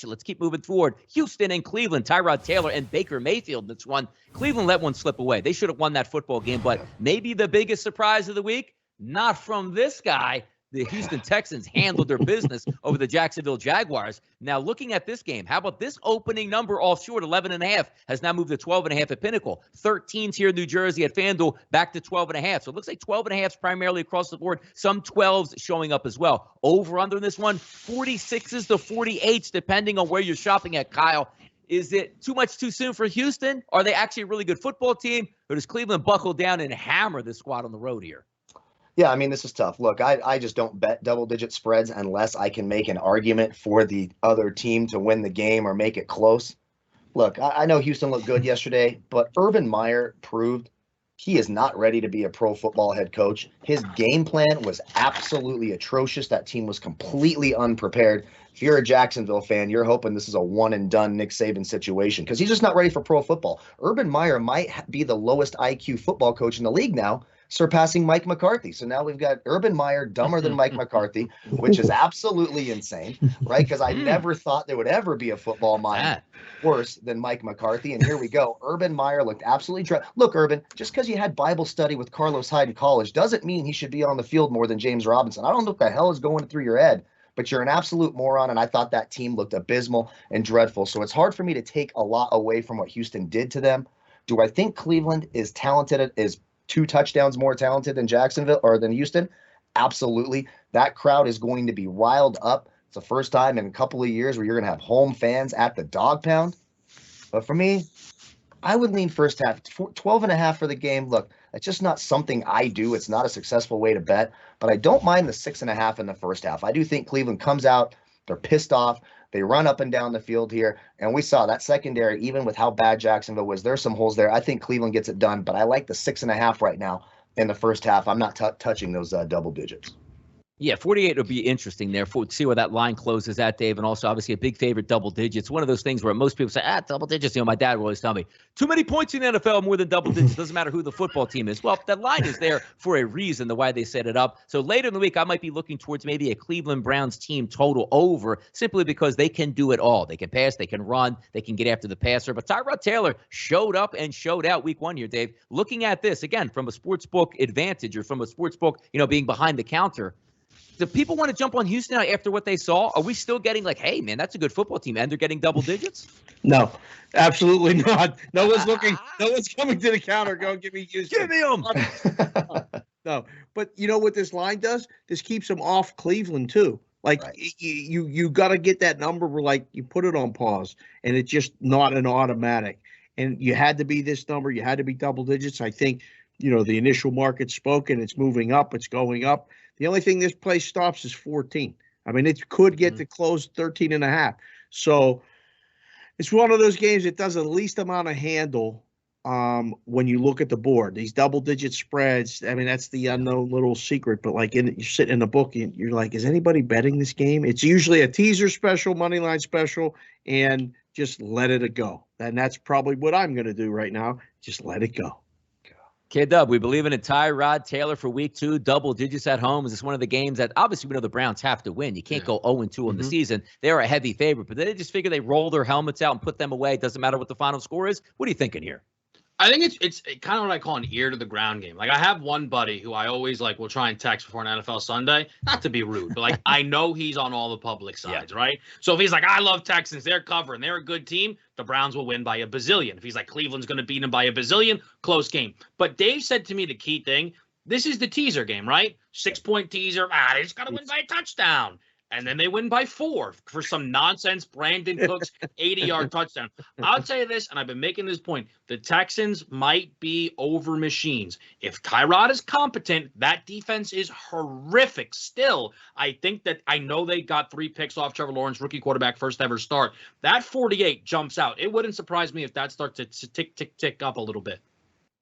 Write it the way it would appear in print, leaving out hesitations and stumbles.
Let's keep moving forward. Houston and Cleveland, Tyrod Taylor and Baker Mayfield. That's one. Cleveland let one slip away. They should have won that football game, but maybe the biggest surprise of the week, not from this guy. The Houston Texans handled their business over the Jacksonville Jaguars. Now, looking at this game, how about this opening number off short, 11.5, has now moved to 12.5 at Pinnacle. 13s here in New Jersey at FanDuel, back to 12.5. So it looks like 12.5 is primarily across the board. Some 12s showing up as well. Over under in this one, 46s to 48s, depending on where you're shopping at, Kyle. Is it too much too soon for Houston? Are they actually a really good football team? Or does Cleveland buckle down and hammer this squad on the road here? Yeah, I mean, this is tough. Look, I just don't bet double-digit spreads unless I can make an argument for the other team to win the game or make it close. Look, I know Houston looked good yesterday, but Urban Meyer proved he is not ready to be a pro football head coach. His game plan was absolutely atrocious. That team was completely unprepared. If you're a Jacksonville fan, you're hoping this is a one-and-done Nick Saban situation because he's just not ready for pro football. Urban Meyer might be the lowest IQ football coach in the league now, surpassing Mike McCarthy. So now we've got Urban Meyer dumber than Mike McCarthy, which is absolutely insane, right? Because I never thought there would ever be a football mind worse than Mike McCarthy. And here we go. Urban Meyer looked absolutely Look, Urban, just because you had Bible study with Carlos Hyde in college doesn't mean he should be on the field more than James Robinson. I don't know what the hell is going through your head, but you're an absolute moron, and I thought that team looked abysmal and dreadful. So it's hard for me to take a lot away from what Houston did to them. Do I think Cleveland is talented, is 2 touchdowns more talented than Jacksonville or than Houston? Absolutely. That crowd is going to be riled up. It's the first time in a couple of years where you're going to have home fans at the Dog Pound. But for me, I would lean first half, 12.5 for the game. Look, it's just not something I do. It's not a successful way to bet, but I don't mind the 6.5 in the first half. I do think Cleveland comes out, they're pissed off. They run up and down the field here, and we saw that secondary, even with how bad Jacksonville was, there's some holes there. I think Cleveland gets it done, but I like the 6.5 right now in the first half. I'm not touching those double digits. Yeah, 48 would be interesting there to see where that line closes at, Dave, and also obviously a big favorite double digits. One of those things where most people say, double digits. My dad would always tell me, too many points in the NFL, more than double digits. Doesn't matter who the football team is. Well, that line is there for a reason, the way they set it up. So later in the week, I might be looking towards maybe a Cleveland Browns team total over, simply because they can do it all. They can pass, they can run, they can get after the passer. But Tyrod Taylor showed up and showed out week 1 here, Dave. Looking at this, again, from a sportsbook advantage or from a sportsbook, being behind the counter, do people want to jump on Houston after what they saw? Are we still getting like, hey, man, that's a good football team, and they're getting double digits? No, absolutely not. No one's looking. No one's coming to the counter. Go give me Houston. Give me them. No, but you know what this line does? This keeps them off Cleveland too. Like Right. you got to get that number where like you put it on pause, and it's just not an automatic. And you had to be this number. You had to be double digits. I think the initial market spoke, and it's moving up. It's going up. The only thing this place stops is 14. I mean, it could get to close 13.5. So it's one of those games that does the least amount of handle when you look at the board. These double-digit spreads, I mean, that's the unknown little secret. But, like, you're sitting in the book, and you're like, is anybody betting this game? It's usually a teaser special, money line special, and just let it go. And that's probably what I'm going to do right now. Just let it go. K-Dub, we believe in a Tyrod Taylor for week 2, double digits at home. Is this one of the games that obviously we know the Browns have to win? You can't go 0-2 in the season. They're a heavy favorite, but they just figure they roll their helmets out and put them away. It doesn't matter what the final score is. What are you thinking here? I think it's kind of what I call an ear to the ground game. Like, I have one buddy who I always will try and text before an NFL Sunday, not to be rude, but I know he's on all the public sides, right? So if he's like, I love Texans, they're covering, they're a good team, the Browns will win by a bazillion. If he's like, Cleveland's going to beat him by a bazillion, close game. But Dave said to me the key thing, this is the teaser game, right? 6-point teaser, they just got to win by a touchdown. And then they win by 4 for some nonsense Brandon Cooks 80-yard touchdown. I'll tell you this, and I've been making this point, the Texans might be over machines. If Tyrod is competent, that defense is horrific still. I think that I know they got 3 picks off Trevor Lawrence, rookie quarterback, first ever start. That 48 jumps out. It wouldn't surprise me if that starts to tick up a little bit.